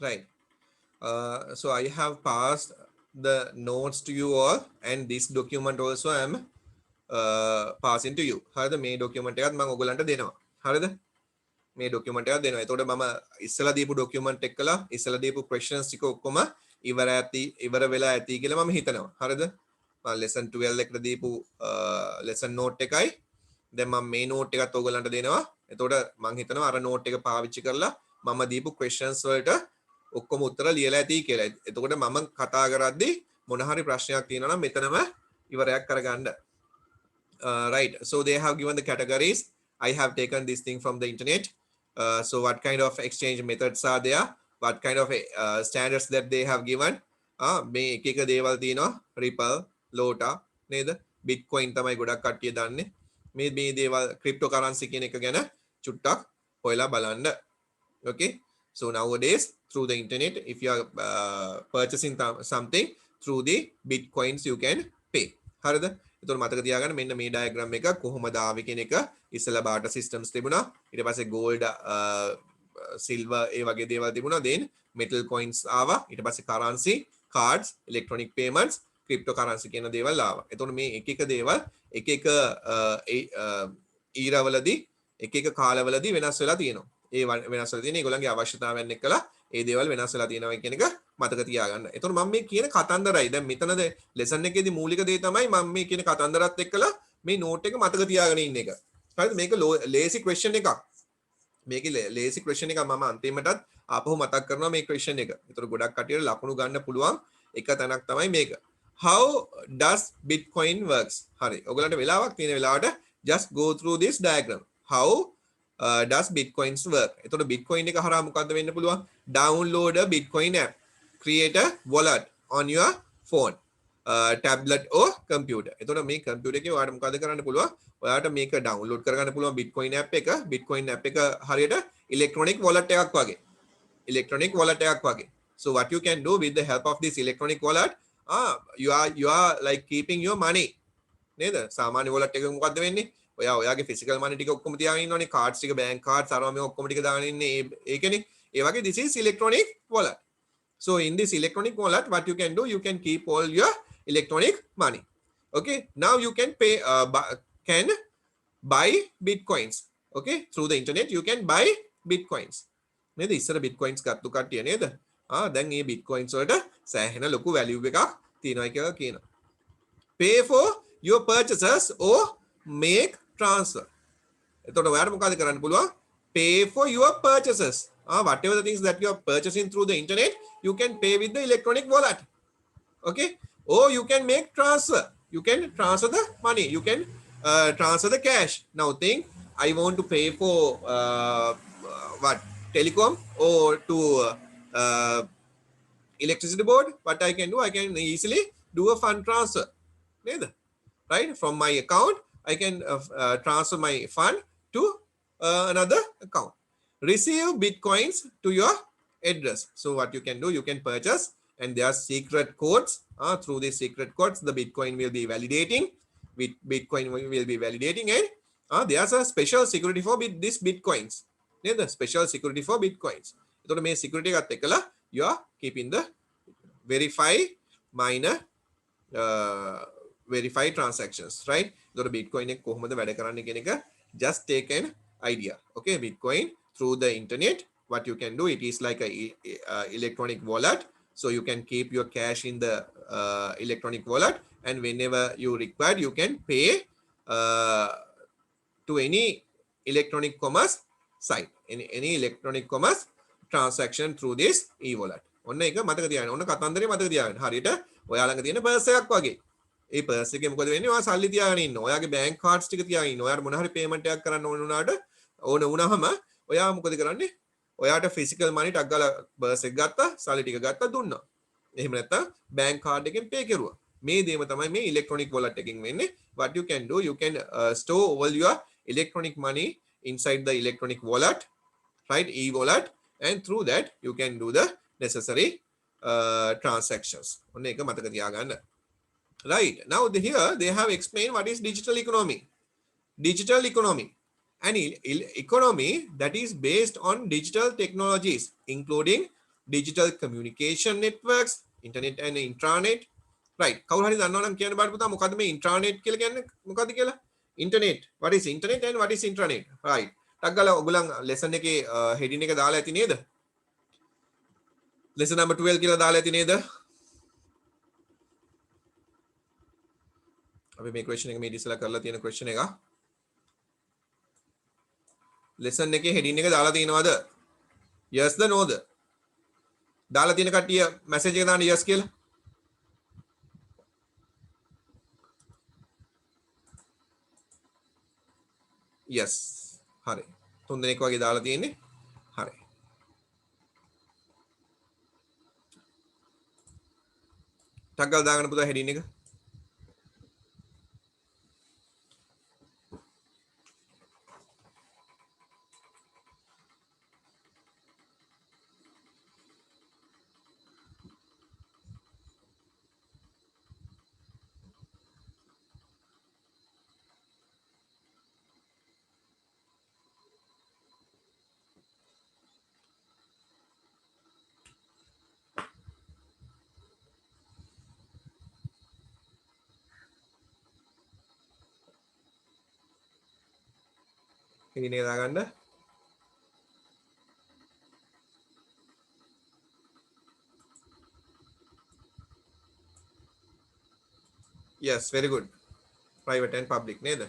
right? So I have passed the notes to you all, and this document also I am passing to you. හරිද? මේ document එකත් මම ඔයගලන්ට දෙනවා. හරිද? මේ document එකක් දෙනවා. එතකොට මම ඉස්සලා දීපු document එක්කලා ඉස්සලා දීපු questions ටික ඔක්කොම ඉවර වෙලා ඇති කියලා මම හිතනවා. හරිද? මම lesson 12 එකට දීපු lesson note එකයි දැන් මම මේ note එකත් ඔයගලන්ට දෙනවා. එතකොට මම හිතනවා අර note එක පාවිච්චි කරලා මම දීපු questions වලට ඔක්කොම උත්තර ලියලා ඇති කියලා. එතකොට මම කතා කරද්දී මොන හරි ප්‍රශ්නයක් තියෙනවා නම් මෙතනම ඉවරයක් කරගන්න. Right, so they have given the categories. I have taken this thing from the internet. So what kind of exchange methods are there? What kind of standards that they have given? මේ එක එක දේවල් තියෙනවා. Ripple, Lota නේද? Bitcoin තමයි ගොඩක් කට්ටිය දන්නේ. මේ දේවල් cryptocurrency කියන එක ගැන චුට්ටක් හොයලා බලන්න. Okay, so nowadays through the internet, if you are purchasing something through the bitcoins, you can pay. හරිද? එතකොට මතක තියාගන්න මෙන්න මේ diagram එක කොහොමද ආවේ කියන එක. ඉස්සෙල්ලා barter systems තිබුණා. ඊට පස්සේ gold, silver ඒ වගේ දේවල් තිබුණා. then metal coins ආවා. ඊට පස්සේ currency, cards, electronic payments, cryptocurrency කියන දේවල් ආවා. එතකොට මේ එක එක දේවල් එක එක era වලදී එක එක කාලවලදී වෙනස් වෙලා තියෙනවා. ඒ වෙනස් වෙලා තියෙන ඒගොල්ලන්ගේ අවශ්‍යතාවයන් එක්කලා ඒ දේවල් වෙනස් වෙලා තියෙනවා කියන එක මතක තියාගන්න. එතකොට මම මේ කියන කතන්දරයි දැන් මෙතනද ලෙසන් එකේදී මූලික දේ තමයි මම මේ කියන කතන්දරත් එක්කලා මේ නෝට් එක මතක තියාගෙන ඉන්න එක. හරිද? මේක ලේසි ක්වෙස්චන් එකක්. මේකේ ලේසි ක්වෙස්චන් එකක් මම අන්තිමටත් ආපහු මතක් කරනවා මේ ක්වෙස්චන් එක. එතකොට ගොඩක් කටියට ලකුණු ගන්න පුළුවන් එක තැනක් තමයි මේක. How does Bitcoin works? හරි. ඔයගලන්ට වෙලාවක් තියෙන වෙලාවට just go through this diagram. How does Bitcoins work? එතකොට Bitcoin එක හරහා මොකද්ද වෙන්න පුළුවන්? Download a Bitcoin app. Create a wallet on your phone, tablet or computer. එතකොට මේ computer එකේ ඔයාලට මොකද කරන්න පුළුවන්? ඔයාලට මේක download කරගන්න පුළුවන් Bitcoin app එක. Bitcoin app එක හරියට electronic wallet එකක් වගේ. Electronic wallet එකක් වගේ. So what you can do with the help of this electronic wallet, you are like keeping your money. නේද? සාමාන්‍ය wallet එකක මොකද්ද වෙන්නේ? ඔයාගේ physical money ටික ඔක්කොම තියාගෙන ඉන්නවනේ. cards ටික, bank cards අරවා මේ ඔක්කොම ටික දාගෙන ඉන්නේ ඒකනේ. ඒ වගේ this is electronic wallet. So in this electronic wallet, what you can do, you can keep all your electronic money. Okay, now you can pay, can buy bitcoins. Okay, through the internet you can buy bitcoins. නේද? ඉස්සර bitcoins ගත්තු කට්ටිය නේද? දැන් මේ bitcoins වලට සෑහෙන ලොකු value එකක් තියෙනවා කියලා කියනවා. Pay for your purchases or make transfer. එතකොට ඔයාලට මොකද කරන්න පුළුවන්? Pay for your purchases. Whatever the things that you are purchasing through the internet, you can pay with the electronic wallet. Okay, or you can make transfer. You can transfer the money. You can transfer the cash. Now think, I want to pay for what, telecom or to electricity board. What I can do, I can easily do a fund transfer. Right, from my account I can transfer my fund to another account. Receive bitcoins to your address. So what you can do, you can purchase, and there are secret codes. Through these secret codes, the Bitcoin will be validating. Bitcoin will be validating, and there's a special security for these bitcoins. The special security for bitcoins. So the security you are keeping the verify minor verify transactions, right? So the Bitcoin just take an idea. Okay, Bitcoin through the internet, what you can do, it is like a electronic wallet. So you can keep your cash in the electronic wallet, and whenever you require, you can pay to any electronic commerce site, any electronic commerce transaction through this e-wallet. ඔන්න එක මතක තියාගන්න. ඔන්න කතන්දරේ මතක තියාගන්න. හරියට ඔයා ළඟ තියෙන පර්ස් එකක් වගේ. ඒ පර්ස් එකේ මොකද වෙන්නේ? ඔයා සල්ලි තියාගෙන ඉන්නවා. ඔයාගේ bank cards ටික තියාගෙන ඉන්නවා. ඔයාට මොන හරි payment එකක් කරන්න ඕන වුණාම ඔයා මොකද කරන්නේ? ඔයාට physical money ටක් ගාලා පර්ස් එක ගත්තා, සල්ලි ටික ගත්තා, දුන්නා. එහෙම නැත්නම් bank card එකෙන් pay කරුවා. මේ දේම තමයි මේ electronic wallet එකකින් වෙන්නේ. What you can do, you can store all your electronic money inside the electronic wallet, right? E-wallet, and through that you can do the necessary transactions. ඔන්න ඒක මතක තියාගන්න. Right, now here they have explained what is digital economy. Digital economy, an economy that is based on digital technologies, including digital communication networks, internet and intranet. Right. කවුරු හරි දන්නව නම් කියන්න බලන්න පුතා මොකද්ද මේ intranet කියලා කියන්නේ මොකද්ද කියලා? Internet. What is internet and what is intranet? Right. ටක් ගාලා ඔයගොල්ලන් lesson එකේ heading එක දාලා ඇති නේද? lesson number 12 කියලා දාලා ඇති නේද? අපි මේ question එක මේ ඉස්සලා කරලා තියෙන question එක. lesson එකේ heading එක දාලා තියෙනවද? Yes ද no ද? දාලා තියෙන කට්ටිය message එක දාන්න yes කියලා. yes. හරි. තුන් දෙනෙක් වගේ දාලා තියෙන්නේ. හරි. ටක් ගාලා දාගන්න පුතා heading එක. heading එක දාගන්න. yes, very good. Private and public නේද?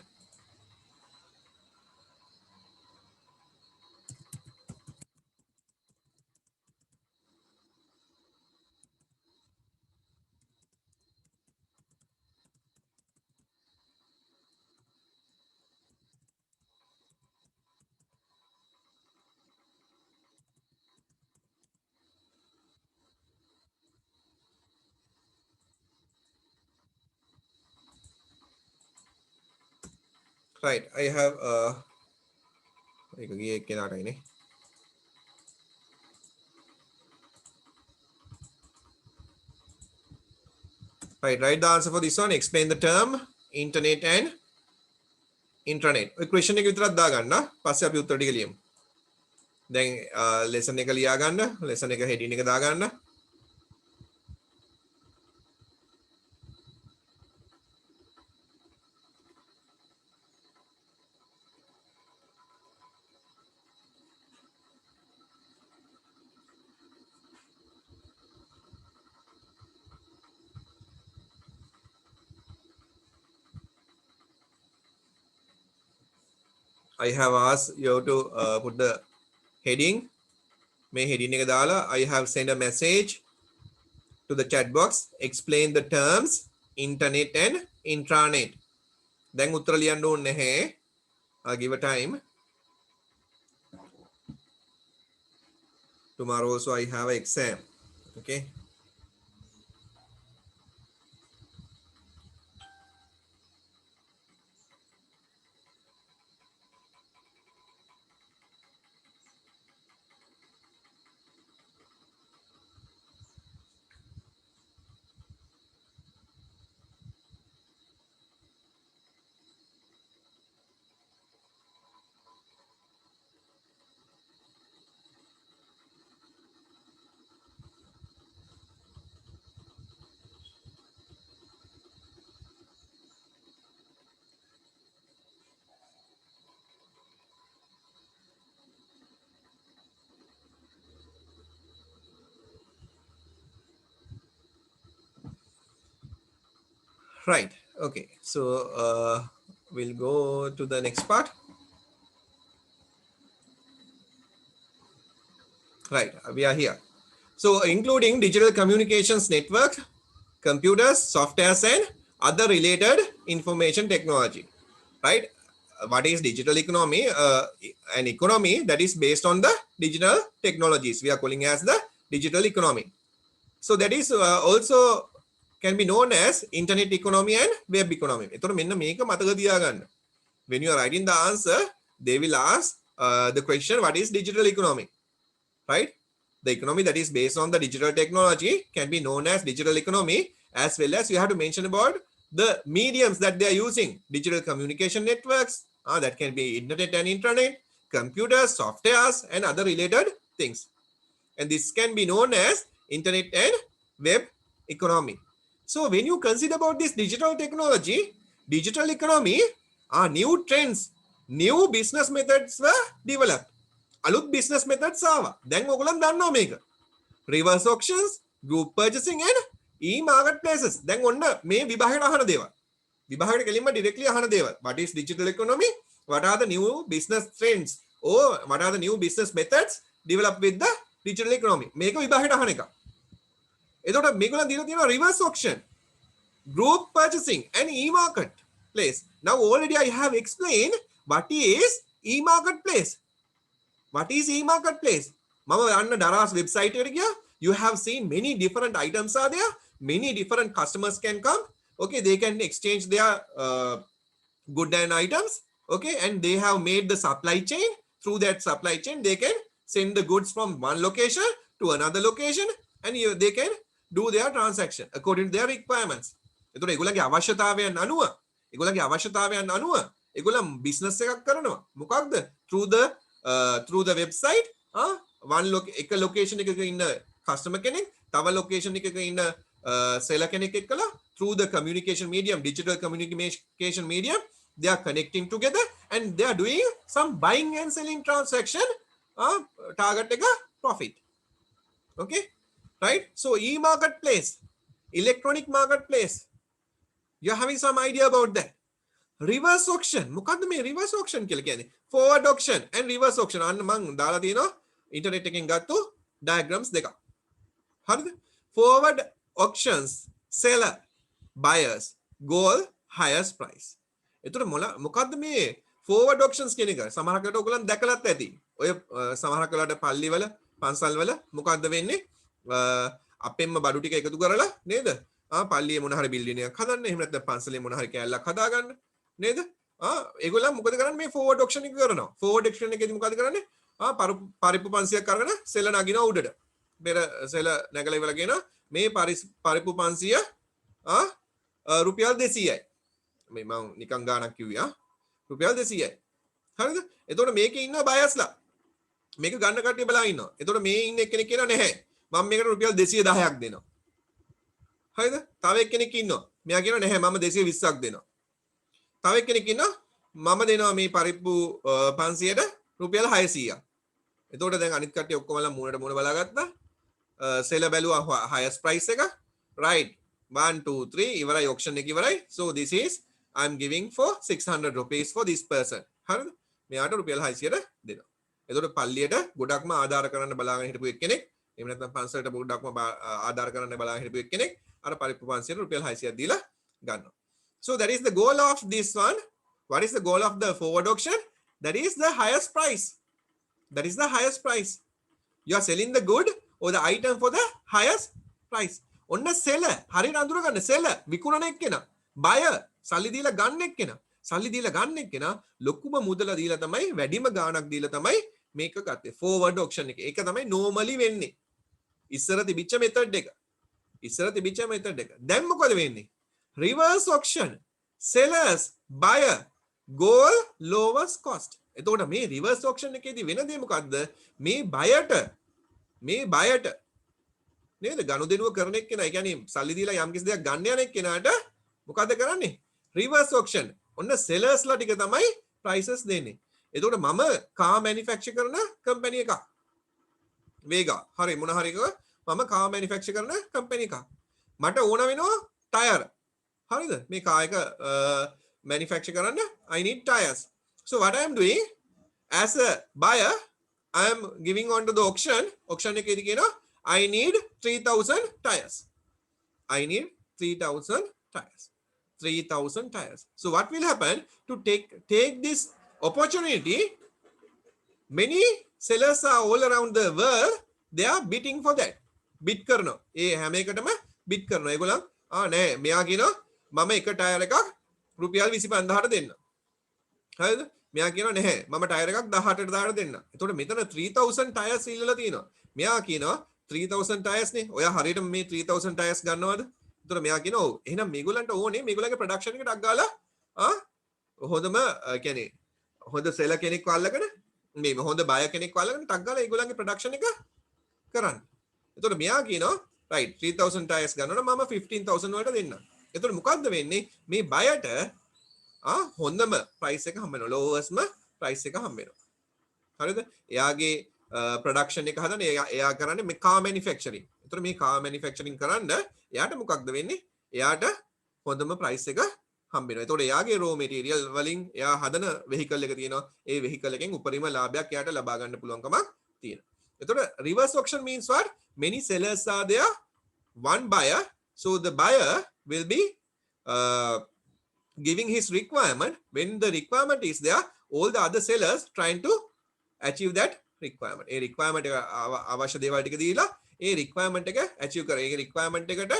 Right. I have එක ගියේ එක්කෙනාටයි නේ. Right, write the answer for this one. Explain the term internet and intranet. ඔය question එක විතරක් දාගන්න. පස්සේ අපි උත්තර ටික ලියමු. දැන් lesson එක ලියා ගන්න. lesson එක heading එක දාගන්න. I have asked you to put the heading. May heading එක දාලා I have sent a message to the chat box. Explain the terms internet and intranet. දැන් උත්තර ලියන්න ඕනේ නැහැ. I'll give a time. Tomorrow also I have an exam. Okay. Right. Okay. So we'll go to the next part. Right. We are here. So including digital communications network, computers, softwares, and other related information technology. Right. What is digital economy? An economy that is based on the digital technologies. We are calling as the digital economy. So that is also can be known as internet economy and web economy. එතකොට මෙන්න මේක මතක තියාගන්න. When you are writing the answer, they will ask the question, what is digital economy? Right? The economy that is based on the digital technology can be known as digital economy, as well as you have to mention about the mediums that they are using. Digital communication networks, that can be internet and intranet, computers, softwares, and other related things. and this can be known as internet and web economy. So when you consider about this digital technology, digital economy, new trends, new business methods were developed. අලුත් business methods ආවා. දැන් ඔයගොල්ලන් දන්නවා මේක. reverse auctions, group purchasing and e-marketplaces. දැන් ඔන්න මේ විභාගයට අහන දේවල්. විභාගයට කෙලින්ම directly අහන දේවල්. What is digital economy? What are the new business trends? Or what are the new business methods developed with the digital economy? මේක විභාගයට අහන එක. එතකොට මේගොල්ලන් දීලා තියෙනවා reverse auction, group purchasing and e-marketplace. Now already I have explained what is e-marketplace. What is e-marketplace? Mama anna Dara's website area, you have seen many different items are there, many different customers can come. Okay, they can exchange their good and items. Okay, and they have made the supply chain. Through that supply chain, they can send the goods from one location to another location, and they can do their transaction according to their requirements. එතකොට ඒගොල්ලන්ගේ අවශ්‍යතාවයන් අනුව ඒගොල්ලන් business එකක් කරනවා. මොකක්ද? through the website, එක location එකක ඉන්න customer කෙනෙක් තව location එකක ඉන්න seller කෙනෙක් එක්කලා through the communication medium, digital communication medium, they are connecting together and they are doing some buying and selling transaction, target එක profit. Okay, right? So e-marketplace, electronic marketplace, you're having some idea about that. Reverse auction, මොකද්ද මේ reverse auction කියලා කියන්නේ? Forward auction and reverse auction. අන්න මම දාලා තියෙනවා internet එකෙන් ගත්තු diagrams දෙකක්. හරිද? Forward auctions, seller, buyers, goal, highest price. එතකොට මොකද්ද මේ forward auctions කියන එක? සමහරකට ඔයගොල්ලන් දැකලත් ඇති. ඔය සමහරකට පල්ලිවල, පන්සල්වල මොකද්ද වෙන්නේ? අපෙන්ම බඩු ටික එකතු කරලා නේද? පල්ලියේ මොන හරි බිල්ඩින් එකක් හදන්න, එහෙම නැත්නම් පන්සලේ මොන හරි කෑල්ලක් හදාගන්න නේද? ඒගොල්ලන් මොකද කරන්නේ? මේ forward auction එක කරනවා. forward auction එකේදී මොකද කරන්නේ? පරිප්පු 500ක් අරගෙන සෙල නගිනවා උඩට. පෙර සෙල නැගලා ඉවලා කියනවා මේ පරිප්පු 500 රුපියල් 200යි. මේ මම නිකන් ගාණක් කිව්වා. රුපියල් 200යි. හරිද? එතකොට මේකේ ඉන්න බයස්ලා මේක ගන්න කට්ටිය බලා ඉන්නවා. එතකොට මේ ඉන්න එක්කෙනෙක් කියනවා නැහැ. මම මේකට රුපියල් 210ක් දෙනවා. හරිද? තව එක්කෙනෙක් ඉන්නවා. මෙයා කියනවා නැහැ මම 220ක් දෙනවා. තව එක්කෙනෙක් ඉන්නවා මම දෙනවා මේ පරිප්පු 500ට රුපියල් 600ක්. එතකොට දැන් අනිත් කට්ටිය ඔක්කොමලා මූණට මූණ බලාගත්තා. සෙල බැලුවා highest price එක. right, 1 2 3 ඉවරයි, auction එක ඉවරයි. So this is I'm giving for 600 rupees for this person. හරිද? මෙයාට රුපියල් 600ට දෙනවා. එතකොට පල්ලියට ගොඩක්ම ආධාර කරන්න බලාගෙන හිටපු එක්කෙනෙක්, එහෙම නැත්නම් පන්සලට ගොඩක්ම ආධාර කරන්න බලාගෙන හිටපු එක්කෙනෙක් අර පරිප්පු 500ට රුපියල් 600ක් දීලා ගන්නවා. So that is the goal of this one. What is the goal of the forward auction? That is the highest price. That is the highest price. You are selling the good or the item for the highest price. ඔන්න seller, හරියට අඳුර ගන්න. seller විකුණන එක්කෙනා, buyer සල්ලි දීලා ගන්න එක්කෙනා. සල්ලි දීලා ගන්න එක්කෙනා ලොකුම මුදල දීලා තමයි, වැඩිම ගාණක් දීලා තමයි මේක ගත්තේ. forward auction එක. ඒක තමයි normally වෙන්නේ. ඉස්සර තිබිච්ච method එක. දැන් මොකද වෙන්නේ? reverse auction, sellers, buyer, goal, lowest cost. එතකොට මේ reverse auction එකේදී වෙන දේ මොකද්ද? මේ බයයට නේද ගනුදෙනුව කරන එක්කෙනා, ඒ කියන්නේ සල්ලි දීලා යම් කිසි දෙයක් ගන්න යන එක්කෙනාට මොකද කරන්නේ? reverse auction. ඔන්න sellers ලා ටික තමයි prices දෙන්නේ. එතකොට මම car manufacture කරන company එකක්. වේගා. හරි, මොන හරි එකක මම car manufacture කරන company එකක්. මට ඕන වෙනවා tire. හරිද? මේ car එක manufacture කරන්න I need tires. So what I am doing as a buyer, I am giving on to the auction එකේදී කියනවා I need 3000 tires. I need 3000 tires. 3000 tires. So what will happen to take this opportunity? Many sellers are all around the world. They are bidding for that. bid කරනවා. ඒ හැම එකටම bid කරනවා. ඒගොල්ලන් නෑ මෙයා කියනවා මම එක ටයර් එකක් රුපියල් 25000ට දෙන්න. හරිද? මෙයා කියනවා නැහැ මම ටයර් එකක් 18ට දාලා දෙන්න. එතකොට මෙතන 3000 ටයර්ස් ඉල්ලලා තියෙනවා. මෙයා කියනවා 3000 ටයර්ස් නේ. ඔයා හරියට මේ 3000 ටයර්ස් ගන්නවද? එතකොට මෙයා කියනවා ඔව්. එහෙනම් මේගොල්ලන්ට ඕනේ මේගොල්ලන්ගේ ප්‍රොඩක්ෂන් එකට අග්ගාලා හොඳම කියන්නේ හොඳ සෙලර් කෙනෙක් අල්ලගෙන මේ හොඳ බයර් කෙනෙක් අල්ලගෙන ටක් ගාලා ඒගොල්ලන්ගේ ප්‍රොඩක්ෂන් එක කරන්න. එතකොට මෙයා කියනවා right 3000 tires ගන්නවනම් මම 15000 වලට දෙන්නම්. එතකොට මොකද්ද වෙන්නේ? මේ බයට හොඳම ප්‍රයිස් එක හම්බ වෙනවා. lowestම ප්‍රයිස් එක හම්බ වෙනවා. හරිද? එයාගේ ප්‍රොඩක්ෂන් එක හදන එයා කරන්නේ මේ කාර් මැනුෆැක්චරින්. එතකොට මේ කාර් මැනුෆැක්චරින් කරන්න එයාට මොකක්ද වෙන්නේ? එයාට හොඳම ප්‍රයිස් එක හම්බ වෙනවා. එතකොට එයාගේ raw material වලින් එයා හදන vehicle එක තියෙනවා. ඒ vehicle එකෙන් උපරිම ලාභයක් එයාට ලබා ගන්න පුළුවන්කමක් තියෙනවා. එතකොට reverse auction means what? Many sellers are there, one buyer, so the buyer will be giving his requirement. When the requirement is there, all the other sellers trying to achieve that requirement. A requirement එක අවශ්‍ය දේවල් ටික දීලා ඒ requirement එක achieve කර. ඒ requirement එකට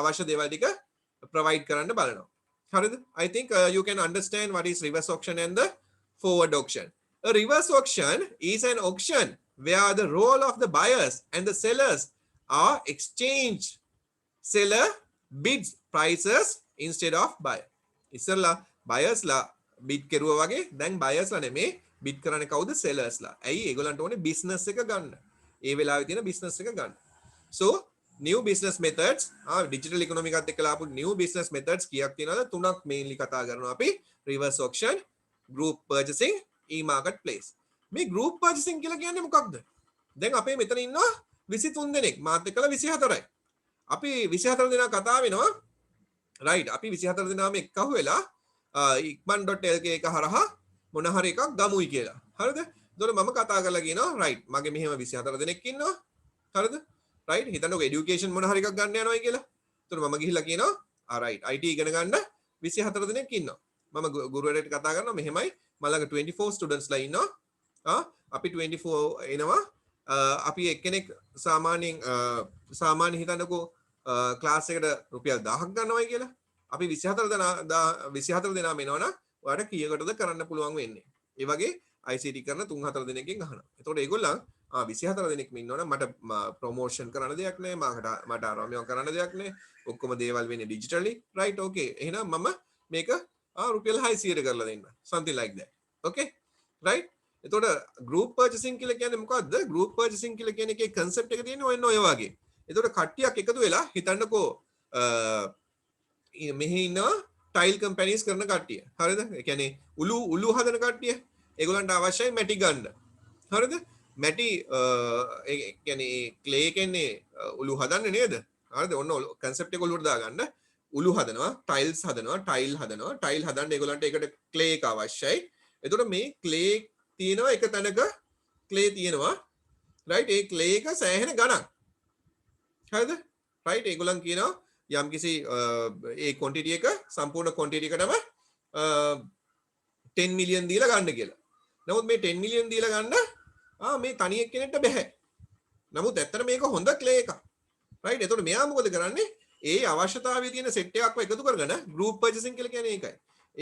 අවශ්‍ය දේවල් ටික provide කරන්න බලනවා. හරිද? I think you can understand what is reverse auction and the forward auction. A reverse auction is an auction where the role of the buyers and the sellers are exchanged. Seller bids prices instead of buyer. ඉස්සෙල්ලා buyers ලා bid කරුවා වගේ දැන් buyers ලා නෙමේ bid කරන්නේ කවුද? sellers ලා. ඇයි? ඒගොල්ලන්ට ඕනේ business එක ගන්න. ඒ වෙලාවේ තියෙන business එක ගන්න. So new business methods digital economy එකත් එක්කලා ආපු new business methods කීයක් තියෙනවද? තුනක් mainly කතා කරනවා අපි. reverse auction, group purchasing, e-marketplace. මේ group purchasing කියලා කියන්නේ මොකක්ද? දැන් අපේ මෙතන ඉන්නවා 23 දෙනෙක්. මාත් එක්කලා 24යි. අපි 24 දෙනා කතා වෙනවා. right අපි 24 දෙනාම එක්කහුව වෙලා ikman.lk එක හරහා මොන හරි එකක් ගමුයි කියලා. හරිද? එතකොට මම කතා කරලා කියනවා right මගේ මෙහෙම 24 දෙනෙක් ඉන්නවා. හරිද? right හිතන්නකෝ education මොන හරි එකක් ගන්න යනවායි කියලා. එතකොට මම ගිහිල්ලා කියනවා right IT ඉගෙන ගන්න 24 දෙනෙක් ඉන්නවා. මම ගුරුවරයාට කතා කරනවා මෙහෙමයි මම ළඟ 24 students ලා ඉන්නවා. අපි 24 එනවා. අපි එක්කෙනෙක් සාමාන්‍ය හිතන්නකෝ ක්ලාස් එකට රුපියල් 1000ක් ගන්නවයි කියලා. අපි 24 දෙනාම එනවනම් ඔයාලට කීයකටද කරන්න පුළුවන් වෙන්නේ. ඒ වගේ ICT කරන 3-4 දෙනෙක්ගෙන් අහනවා. එතකොට ඒගොල්ලන් 24 දෙනෙක්ම ඉන්නවනම් මට ප්‍රොමෝෂන් කරන්න දෙයක් නැහැ. මට ආරම්භය කරන්න දෙයක් නැහැ. ඔක්කොම දේවල් වෙන්නේ ඩිජිටලි. right okay. එහෙනම් මම මේක රුපියල් 600ට කරලා දෙන්න. something like that. okay right. එතකොට group purchasing කියලා කියන්නේ මොකද්ද? group purchasing කියලා කියන එකේ concept එක තියෙන්නේ ඔය වගේ. එතකොට කට්ටියක් එකතු වෙලා හිතන්නකෝ මෙහි ඉන්නවා ටයිල් කම්පැනිස් කරන කට්ටිය. හරිද? ඒ කියන්නේ උළු හදන කට්ටිය. ඒගොල්ලන්ට අවශ්‍යයි මැටි ගන්න. හරිද? මැටි ඒ කියන්නේ ක්ලේ එකන්නේ උළු හදන්නේ නේද? හරිද? ඔන්න concept එක ඔළුවට දාගන්න. උළු හදනවා, ටයිල්ස් හදනවා, ටයිල් හදනවා. ටයිල් හදන්න ඒගොල්ලන්ට ඒකට ක්ලේ එක අවශ්‍යයි. එතකොට මේ ක්ලේ තියෙනවා එක තැනක ක්ලේ තියෙනවා. right? ඒ ක්ලේ එක සෑහෙන ගණන්. හරිද? right? ඒගොල්ලන් කියනවා යම්කිසි ඒ quantity එක සම්පූර්ණ quantity එකටම 10 million දීලා ගන්න කියලා. නමුත් මේ 10 million දීලා ගන්න මේ තනි එක්කෙනෙක්ට බෑ. නමුත් ඇත්තට මේක හොඳ clay එකක්. right? එතකොට මෙයා මොකද කරන්නේ? ඒ අවශ්‍යතාවයේ තියෙන set එකක්ව එකතු කරගෙන group purchasing කියලා කියන්නේ ඒකයි.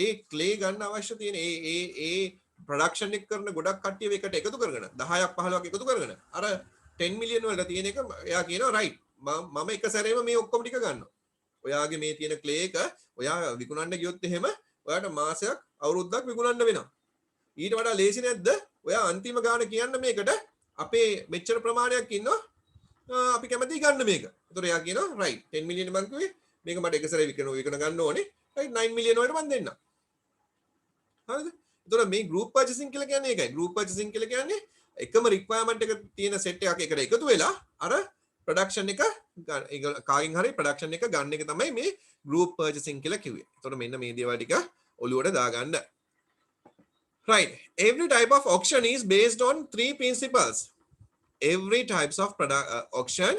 ඒ clay ගන්න අවශ්‍ය තියෙන ඒ production එක කරන ගොඩක් කට්ටිය එකට එකතු කරගෙන 10ක් 15ක් එකතු කරගෙන අර 10 million වලට තියෙන එක එයා කියනවා right මම එක සැරේම මේ ඔක්කොම ටික ගන්නවා. ඔයාගේ මේ තියෙන clay එක ඔයා විකුණන්න ගියොත් එහෙම ඔයාට මාසයක් අවුරුද්දක් විකුණන්න වෙනවා. ඊට වඩා ලේසි නැද්ද? ඔයා අන්තිම ගාන කියන්න මේකට අපේ මෙච්චර ප්‍රමාණයක් ඉන්නවා අපි කැමති ගන්න මේක. ඒතකොට එයා කියනවා right 10 million මං කිව්වේ මේක මට එක සැරේ විකුණ ගන්න ඕනේ. right 9 million වලට මං දෙන්නම්. හරිද? එතකොට මේ group purchasing කියලා කියන්නේ ඒකයි. group purchasing කියලා කියන්නේ එකම requirement එක තියෙන set එකක් එකට එකතු වෙලා අර production එක කාගෙන් හරි production එක ගන්න එක තමයි මේ group purchasing කියලා කිව්වේ. එතකොට මෙන්න මේ දේවල් ටික ඔලුවට දාගන්න. Right. Every type of auction is based on three principles. Every types of auction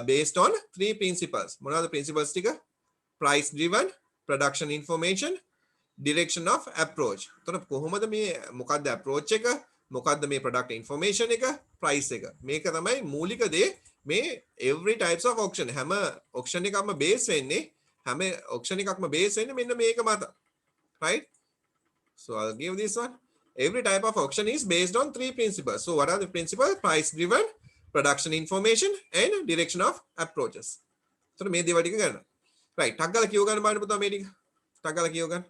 based on three principles. මොනවාද principles ටික? Price driven, production information, direction of approach. එතකොට කොහොමද මේ මොකක්ද approach එක? මොකක්ද මේ product information එක? price එක. මේක තමයි මූලික දේ මේ every types of auction. හැම auction එකක්ම base වෙන්නේ හැම auction එකක්ම base වෙන්නේ මෙන්න මේක මත. Right? So I'll give this one. Every type of auction is based on three principles. So what are the principles? Price driven, production information, and direction of approaches. So මේ දේවල් ටික ගන්න. Right. ටක් ගාලා කියව ගන්න බලන්න පුතා මේ ටික. ටක් ගාලා කියව ගන්න.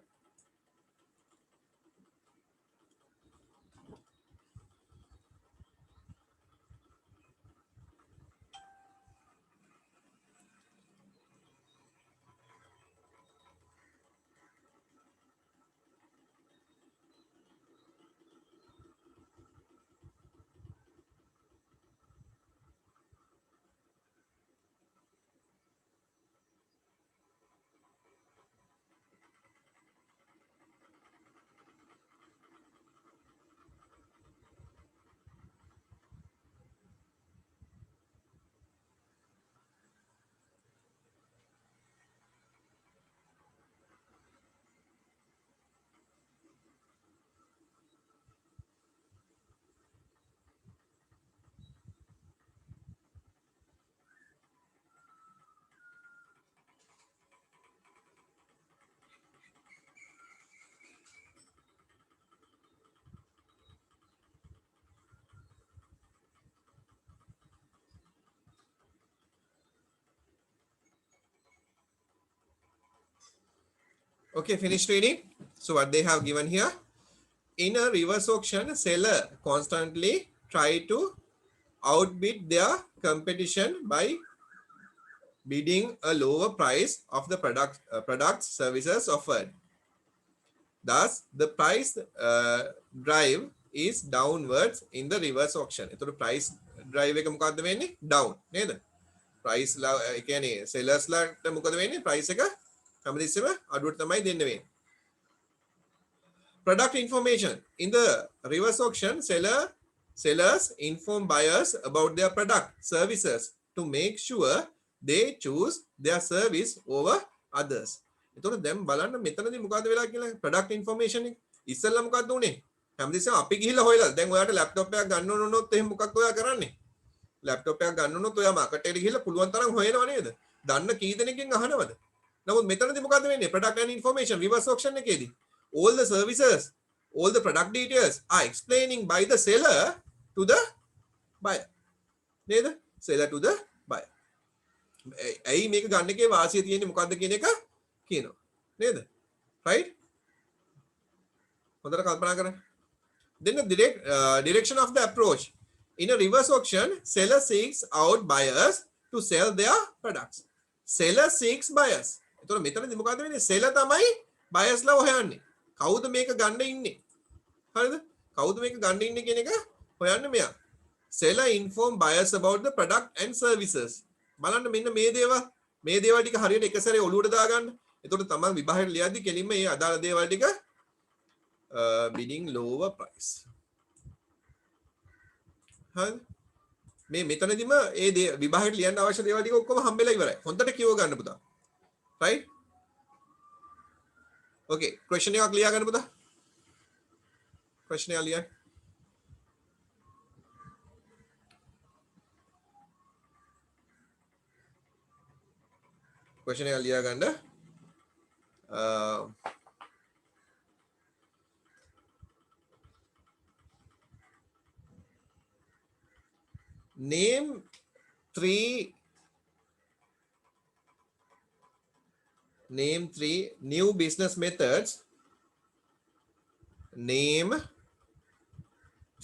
Okay, finish reading. So what they have given here, in a reverse auction, seller constantly try to outbid their competition by bidding a lower price of the products services offered. Thus, the price drive is downwards in the reverse auction. එතකොට price drive එක මොකද්ද වෙන්නේ? down නේද? price ලා ඒ කියන්නේ sellers ලාට මොකද වෙන්නේ? price එක හැමතිස්සෙම අඩුවට තමයි දෙන්න වෙන්නේ. Product information. In the reverse auction, sellers inform buyers about their product services to make sure they choose their service over others. එතකොට දැන් බලන්න මෙතනදී මොකද්ද වෙලා කියලා product information එක. ඉස්සෙල්ලා මොකද්ද උනේ? හැමදෙස්සම අපි ගිහිල්ලා හොයලා දැන් ඔයාලට ලැප්ටොප් එකක් ගන්න ඕන වුණොත් එහෙනම් මොකක්ද ඔයා කරන්නේ? ලැප්ටොප් එකක් ගන්න වුණොත් ඔයා මාකට් එකට ගිහිල්ලා පුළුවන් තරම් හොයනව නේද? දන්න කී දෙනෙක්ගෙන් අහනවද? නමුත් මෙතනදී මොකද්ද වෙන්නේ? product and information reverse auction එකේදී all the services, all the product details are explaining by the seller to the buyer. නේද? seller to the buyer. ඇයි මේක ගන්න එකේ වාසිය තියෙන්නේ මොකද්ද කියන එක කියනවා. නේද? right? හොඳට කල්පනා කරන්න. Then the direction of the approach. In a reverse auction, seller seeks out buyers to sell their products. Seller seeks buyers. එතකොට මෙතනදී මොකද්ද වෙන්නේ? seller තමයි buyers ලා හොයන්නේ. කවුද මේක ගන්න ඉන්නේ? හරිද? කවුද මේක ගන්න ඉන්නේ කියන එක හොයන්නේ මෙයා. Seller inform buyers about the product and services. බලන්න මෙන්න මේ දේවල් ටික හරියට එක සැරේ ඔලුවට දාගන්න. එතකොට තමයි විභාගයට ලියද්දි කෙලින්ම මේ අදාළ දේවල් ටික bidding lower price. හරිද? මේ මෙතනදිම ඒ විභාගයට ලියන්න අවශ්‍ය දේවල් ටික ඔක්කොම හම්බෙලා ඉවරයි. හොඳට කියව ගන්න පුතා. right? okay, question එකක් ලියා ගන්න පුතා. question එක ලියන්න. question එක ලියා ගන්න. name three new business methods. Name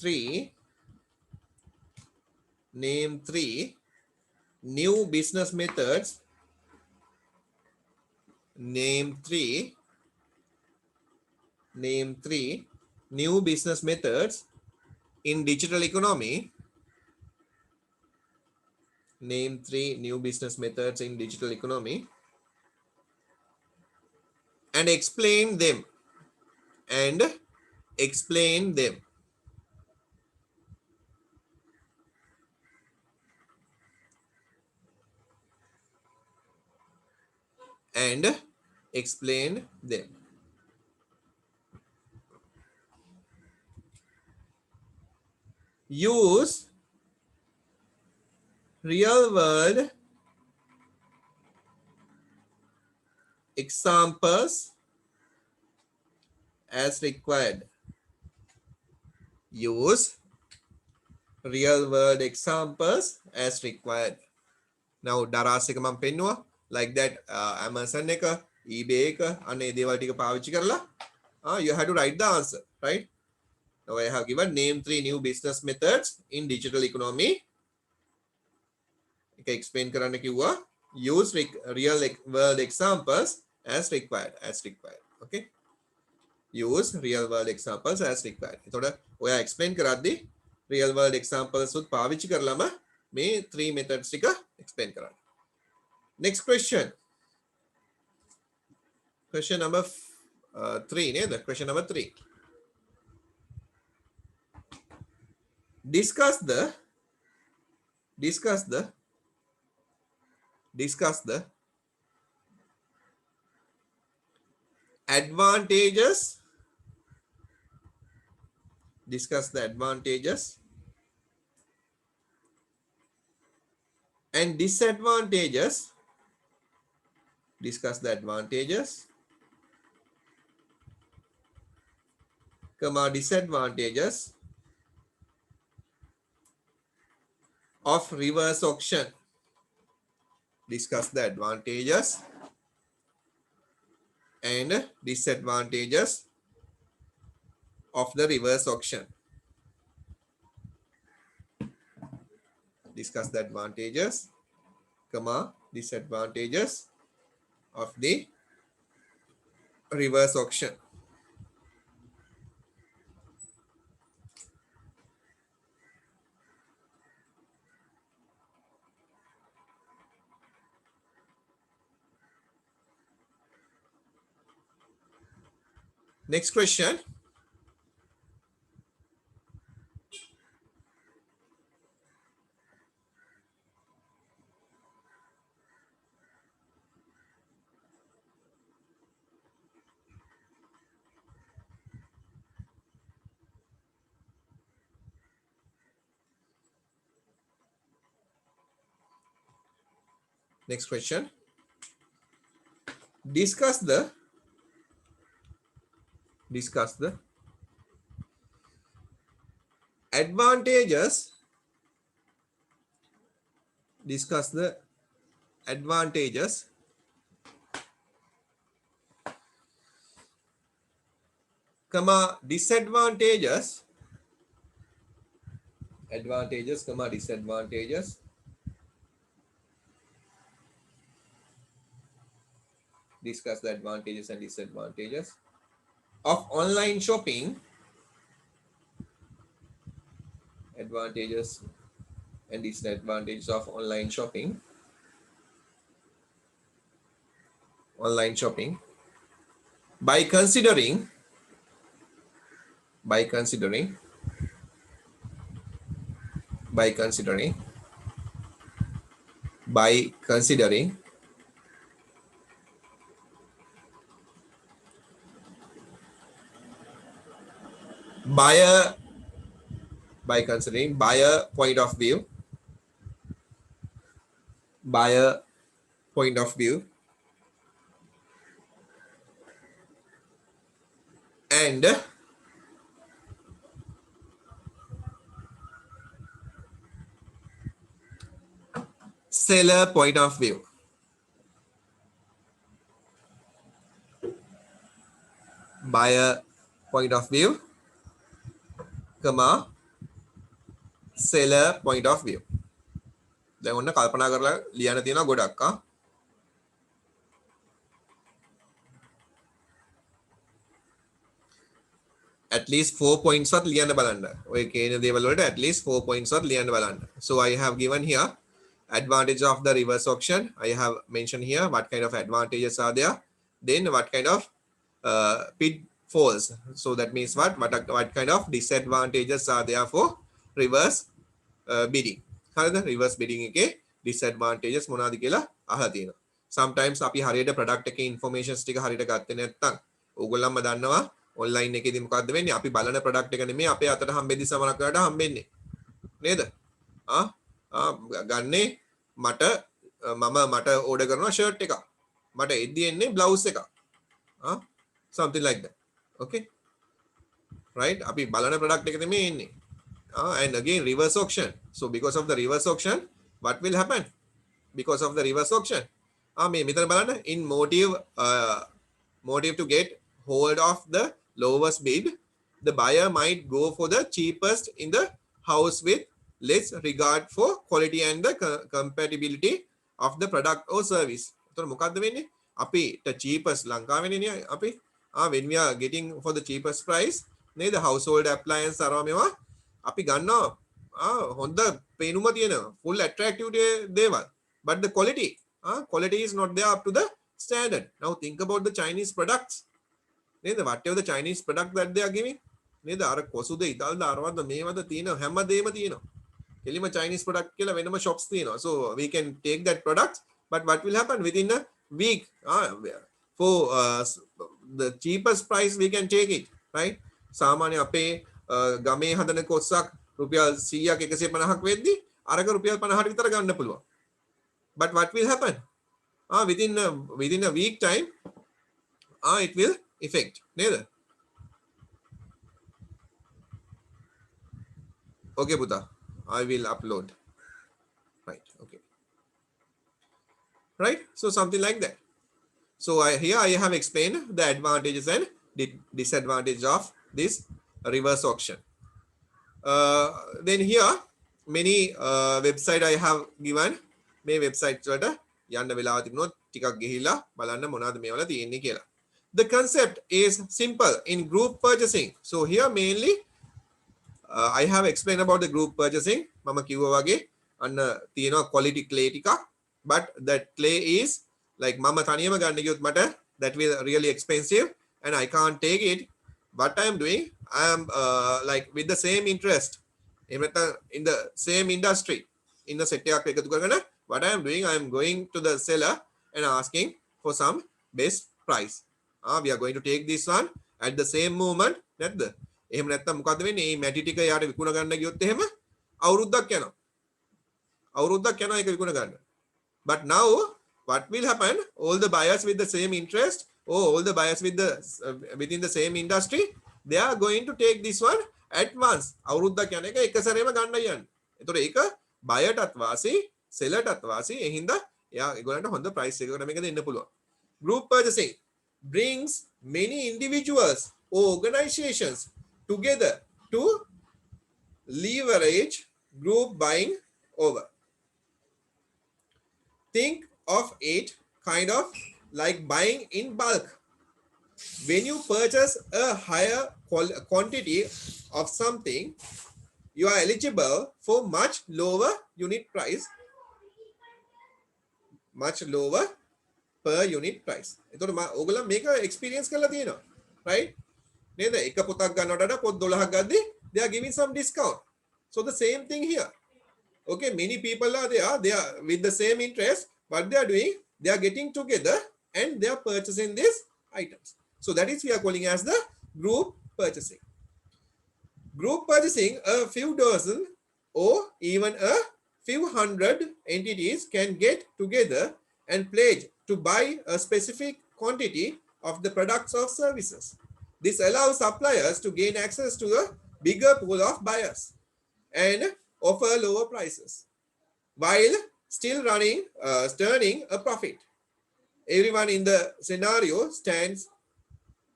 three new business methods. Name three new business methods in digital economy. Name three new business methods in digital economy and explain them. And explain them. Use real world examples as required. Use real world examples as required. Now daras එක මම පෙන්නුවා like that Amazon එක eBay එක අන්න ඒ දේවල් ටික පාවිච්චි කරලා you have to write the answer, right? Now I have given name three new business methods in digital economy. එක explain කරන්න කිව්වා. Use real world examples as required. Okay? Use real world examples as required. එතකොට ඔයා explain කරද්දී real world examples උත් පාවිච්චි කරලම මේ three methods ටික explain කරන්න. Next question. Question number 3 නේද? Question number 3. Discuss the advantages. Discuss the advantages and disadvantages. Discuss the advantages, disadvantages of reverse auction. Discuss the advantages and disadvantages of the reverse auction. Discuss the advantages, comma, disadvantages of the reverse auction. Next question. Next question. Discuss the advantages. Discuss the advantages comma disadvantages. Advantages comma disadvantages discuss the advantages and disadvantages of online shopping. Advantages and disadvantages of online shopping. Online shopping by considering by considering buyer point of view, and seller point of view. Buyer point of view, comma seller point of view. දැන් ඔන්න කල්පනා කරලා ලියන්න තියෙනවා ගොඩක්. At least 4 points වත් ලියන්න බලන්න. ඔය කියන දේවල් වලට at least 4 points වත් ලියන්න බලන්න. So I have given here advantage of the reverse auction. I have mentioned here what kind of advantages are there. Then what kind of pitfalls. So that means what kind of disadvantages are there for reverse bidding. හරිද? reverse bidding එකේ disadvantages මොනවාද කියලා අහලා තියෙනවා. Sometimes අපි හරියට product එකේ informations ටික හරියට ගත්තේ නැත්නම් ඕගොල්ලන්ම දන්නවා online එකේදී මොකද්ද වෙන්නේ? අපි බලන product එක නෙමෙයි අපේ අතට හම්බෙද්දි සමහරක් වෙලාවට හම්බෙන්නේ. නේද? ගන්නේ මට order කරනවා shirt එකක්. මට එද්දි එන්නේ blouse එකක්. Something like that. Okay? Right? අපි බලන product එක නෙමෙයි එන්නේ. And again reverse auction. So because of the reverse auction, what will happen? Because of the reverse auction, මෙතන බලන්න in motive to get hold of the lowest bid, the buyer might go for the cheapest in the house with less regard for quality and the compatibility of the product or service. එතකොට මොකද්ද වෙන්නේ? අපි the cheapest ලංකාවේනේ අපි when we are getting for the cheapest price නේද household appliance අරවා මේවා අපි ගන්නවා හොඳ පේනුම තියෙන full attractive දේවල්, but the quality is not there up to the standard. Now think about the Chinese products නේද, whatever the Chinese product that they are giving නේද, අර කොසුද ඉතල්ද අරවද මේවද තියෙන හැමදේම තියෙනවා. කෙලිම Chinese product කියලා වෙනම shops තියෙනවා. So we can take that product, but what will happen within a week for the cheapest price we can take it, right? සාමාන්‍ය අපේ ගමේ හදන කොස්සක් රුපියල් 100ක් 150ක් වෙද්දි අරක රුපියල් 50ට විතර ගන්න පුළුවන්. But what will happen? Within a week time it will affect නේද? Okay පුතා, I will upload. Right, okay. Right, so something like that. So here I have explained the advantages and disadvantages of this reverse auction. Then here many website I have given. මේ websites වලට යන්න වෙලාව තිබුණොත් ටිකක් ගිහිල්ලා බලන්න මොනවද මේවල තියෙන්නේ කියලා. The concept is simple in group purchasing. So here mainly I have explained about the group purchasing. මම කිව්වා වගේ අන්න තියෙනවා quality clay ටිකක්, but that clay is like මම තනියම ගන්න ගියොත් මට that will really expensive and I can't take it. What I am doing, I am like with the same interest in the same industry in the set එකක් එකතු කරගෙන what I am doing, I am going to the seller and asking for some best price. We are going to take this one at the same moment. නැද්ද? එහෙම නැත්නම් මොකද්ද වෙන්නේ? මේ මැටි ටික යාට විකුණ ගන්න ගියොත් එහෙම අවුරුද්දක් යනවා. අවුරුද්දක් යනවා ඒක විකුණ ගන්න. But now what will happen? All the buyers with the same interest or all the buyers with the within the same industry, they are going to take this one at once. අවුරුද්දක් යන එක එක සැරේම ගන්නයි යන්නේ. ඒතකොට ඒක බයර්ටත් වාසි, සෙලර්ටත් වාසි. ඒ හින්දා එයා ඒගොල්ලන්ට හොඳ ප්‍රයිස් එකකට මේක දෙන්න පුළුවන්. Group purchasing brings many individuals or organizations together to leverage group buying over. Think of it kind of like buying in bulk. When you purchase a higher quantity of something, you are eligible for much lower unit price, much lower per unit price. එතකොට ඔයගොල්ලෝ මේක experience කරලා තියෙනවා, right? නේද? එක පොතක් ගන්නවට වඩා පොත් 12ක් ගද්දි they are giving some discount. So the same thing here. Okay, many people are there, they are with the same interest. What they are doing, they are getting together and they are purchasing these items. So that is we are calling as the group purchasing. Group purchasing, a few dozen or even a few hundred entities can get together and pledge to buy a specific quantity of the products or services. This allows suppliers to gain access to a bigger pool of buyers and offer lower prices while still earning a profit. Everyone in the scenario stands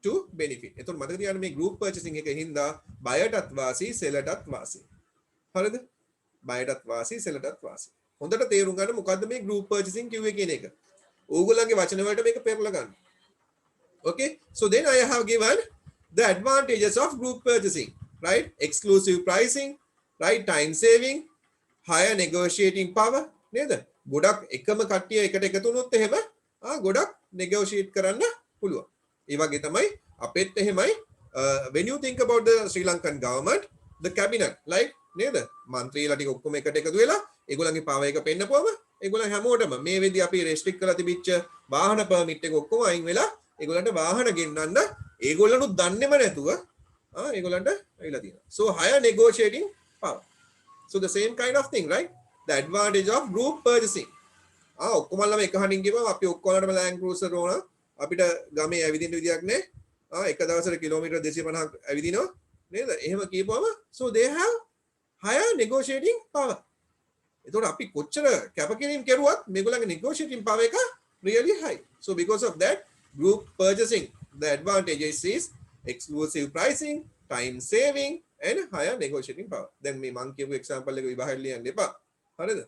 to benefit. එතකොට මතක තියාගන්න මේ group purchasing එක හින්දා බයටත් වාසි, සෙලටත් වාසි. හරිද? බයටත් වාසි, සෙලටත් වාසි. හොඳට තේරුම් ගන්න මොකද්ද මේ group purchasing කිව්වේ කියන එක. ඕගොල්ලන්ගේ වචන වලට මේක පෙරලා ගන්න. Okay? So then I have given the advantages of group purchasing, right? Exclusive pricing, right? Time saving, higher negotiating power. නේද? ගොඩක් එකම කට්ටිය එකට එකතු වුණොත් එහෙම ගොඩක් negotiate කරන්න පුළුවන්. ඒ වගේ තමයි අපෙත් එහෙමයි. When you think about the Sri Lankan government, the cabinet, like නේද? මන්ත්‍රීලා ටික ඔක්කොම එකට එකතු වෙලා ඒගොල්ලන්ගේ පාව එක පෙන්නපුවම ඒගොල්ලන් හැමෝටම මේ වෙද්දී අපි රෙස්ට්‍රික්ට් කරලා තිබිච්ච වාහන පර්මිට් එක ඔක්කොම අයින් වෙලා ඒගොල්ලන්ට වාහන ගෙන්නන්න ඒගොල්ලනුත් දන්නේම නැතුව ඒගොල්ලන්ට ඇවිල්ලා තියෙනවා. So higher negotiating power. So the same kind of thing, right? The advantage of group purchasing. ඔක්කොමල්ලම එක හණින් ගිහම අපි ඔක්කොලටම Land Cruiser ඕන. අපිට ගමේ ඇවිදින්න විදියක් නැහැ. එක දවසට කිලෝමීටර් 250ක් ඇවිදිනවා නේද? එහෙම කියපුවම so they have higher negotiating power. එතකොට අපි කොච්චර කැපකිරීම කරුවත් මේගොල්ලන්ගේ negotiating power එක really high. So because of that, group purchasing, the advantages is exclusive pricing, time saving and higher negotiating power. දැන් මේ මං කියපු example එක විභාගෙට ලියන්න එපා. හරිද?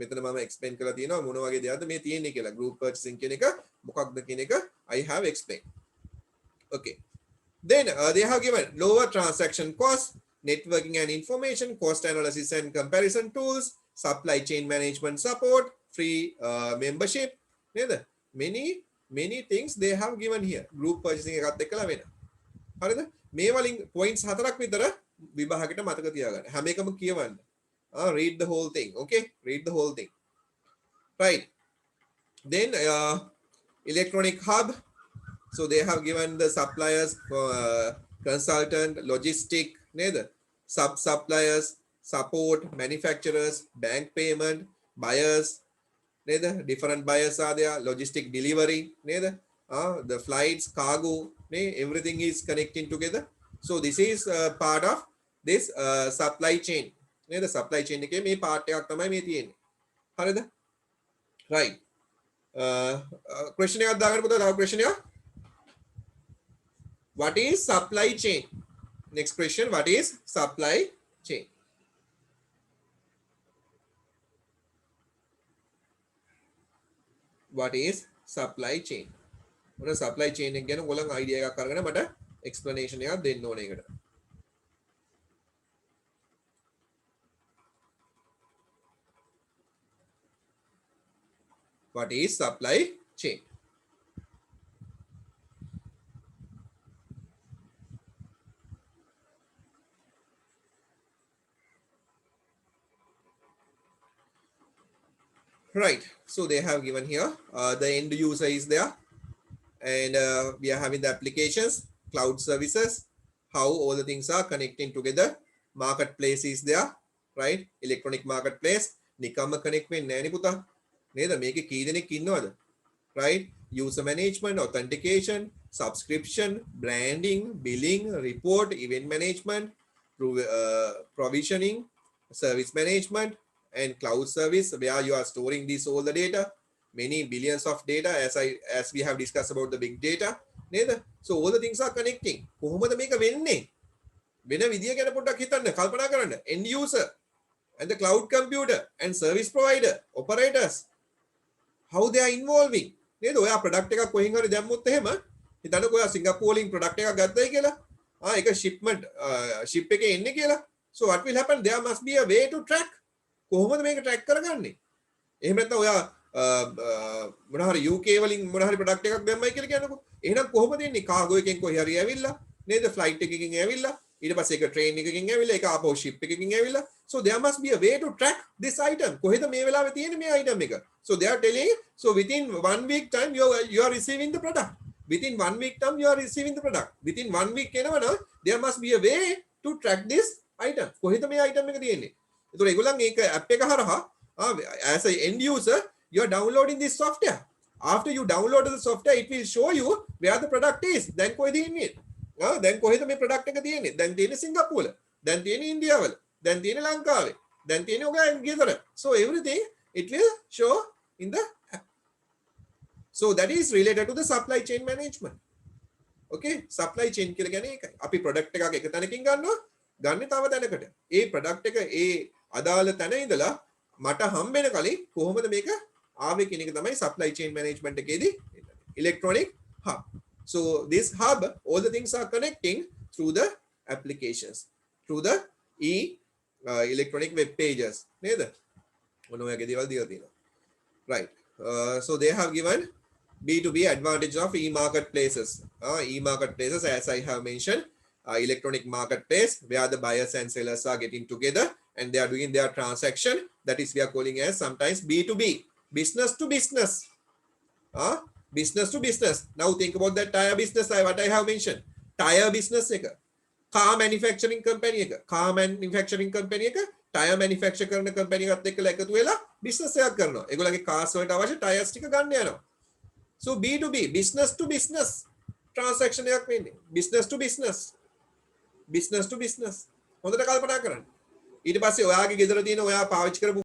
මෙතන මම explain කරලා තියෙනවා මොන වගේ දෙයක්ද මේ තියෙන්නේ කියලා. Group purchasing කියන එක මොකක්ද කියන එක I have explained. Okay. Then they have given lower transaction costs, networking and information, cost analysis and comparison tools, supply chain management support, free membership. නේද? Many things they have given here. Group purchasing එකත් එක්කලා වෙන. හරිද? මේ වලින් points 4ක් විතර විභාගෙට මතක තියාගන්න. හැම එකම කියවන්න. Read the whole thing. Okay? Read the whole thing. Right. Then electronic hub. So they have given the suppliers, consultant, logistic, neither sub-suppliers, support, manufacturers, bank payment, buyers, neither different buyers are there, logistic delivery, neither the flights, cargo, everything is connecting together. So this is part of this supply chain. The supply chain එකේ මේ part එකක් තමයි මේ තියෙන්නේ. හරිද? Right. question එකක් දාගන්න පුතා. තව question එකක්. What is supply chain? Next question, what is supply chain? What is supply chain? මොන supply chain එක ගැන ඔයගොල්ලන් idea එකක් අරගෙන මට explanation එකක් දෙන්න ඕනේ ඒකට. What is supply chain? Right, so they have given here the end user is there, and we are having the applications, cloud services, how all the things are connecting together. Marketplace is there, right? Electronic marketplace නිකම්ම connect වෙන්නේ නැහැ නේ පුතා. නේද? මේකේ කී දෙනෙක් ඉන්නවද? Right? User management, authentication, subscription, branding, billing, report, event management, provisioning, service management, and cloud service where you are storing this all the data, many billions of data, as we have discussed about the big data. නේද? So all the things are connecting. කොහොමද මේක වෙන්නේ? වෙන විදිය ගැන පොඩ්ඩක් හිතන්න, කල්පනා කරන්න. End user and the cloud computer and service provider, operators, how they are involving. නේද? ඔයා product එකක් කොහෙන් හරි දැම්මොත් එහෙම හිතන්නකෝ ඔයා සිංගප්පූරු වලින් product එකක් ගත්තයි කියලා. ඒක shipment ship එකේ එන්නේ කියලා. So what will happen? There must be a way to track. කොහොමද මේක track කරගන්නේ? එහෙම නැත්නම් ඔයා මොන හරි UK වලින් මොන හරි product එකක් දැම්මයි කියලා කියනකො. එහෙනම් කොහොමද එන්නේ? cargo එකෙන් කොහේ හරි ඇවිල්ලා නේද? flight එකකින් ඇවිල්ලා ඊට පස්සේ ඒක train එකකින් ඇවිල්ලා ඒක ආපහු ship එකකින් ඇවිල්ලා. So there must be a way to track this item. කොහෙද මේ වෙලාවේ තියෙන්නේ මේ item එක? So they are telling, so within 1 week time you are receiving the product. Within 1 week time you are receiving the product. Within 1 week එනවනම් there must be a way to track this item. කොහෙද මේ item එක තියෙන්නේ? ඒතකොට ඒගොල්ලන් ඒක app එක හරහා as an end user you are downloading this software. After you download the software it will show you where the product is. දැන් කොහෙද ඉන්නේ? දැන් කොහෙද මේ product එක තියෙන්නේ? දැන් තියෙන්නේ සිංගප්පූරුවල. දැන් තියෙන්නේ ඉන්දියාවල. දැන් තියෙන්නේ ලංකාවේ. දැන් තියෙන්නේ ඔයගොල්ලන් ගෙදර. So everything it will show in the app. So that is related to the supply chain management. Okay, supply chain කියලා කියන්නේ ඒකයි. අපි product එකක් එක තැනකින් ගන්නවා, ගන්න තව තැනකට. ඒ product එක ඒ අදාළ තැන ඉඳලා මට හම්බෙන කලින් කොහොමද මේක ආවේ කියන එක තමයි supply chain management එකේදී electronic hub. So this hub, all the things are connecting through the applications, through the electronic web pages. නේද? මොන වගේ දේවල් දීලා තියෙනවා. Right. So they have given B2B advantage of e-marketplaces. E-marketplaces, as I have mentioned, electronic marketplace where the buyers and sellers are getting together and they are doing their transaction. That is we are calling as sometimes B2B, business to business. Business to business. Now think about that tire business, what I have mentioned. Tire business එක. Car manufacturing company එක. Car manufacturing company එක tire manufacture කරන company එකත් එක්කලා එකතු වෙලා business එකක් කරනවා. ඒගොල්ලන්ගේ cars වලට අවශ්‍ය tires ටික ගන්න යනවා. So B2B, business to business transaction එකක් වෙන්නේ. Business to business. Business to business. හොඳට කල්පනා කරන්න. ඊට පස්සේ ඔයාගේ ගෙදර තියෙන ඔයා පාවිච්චි කරපු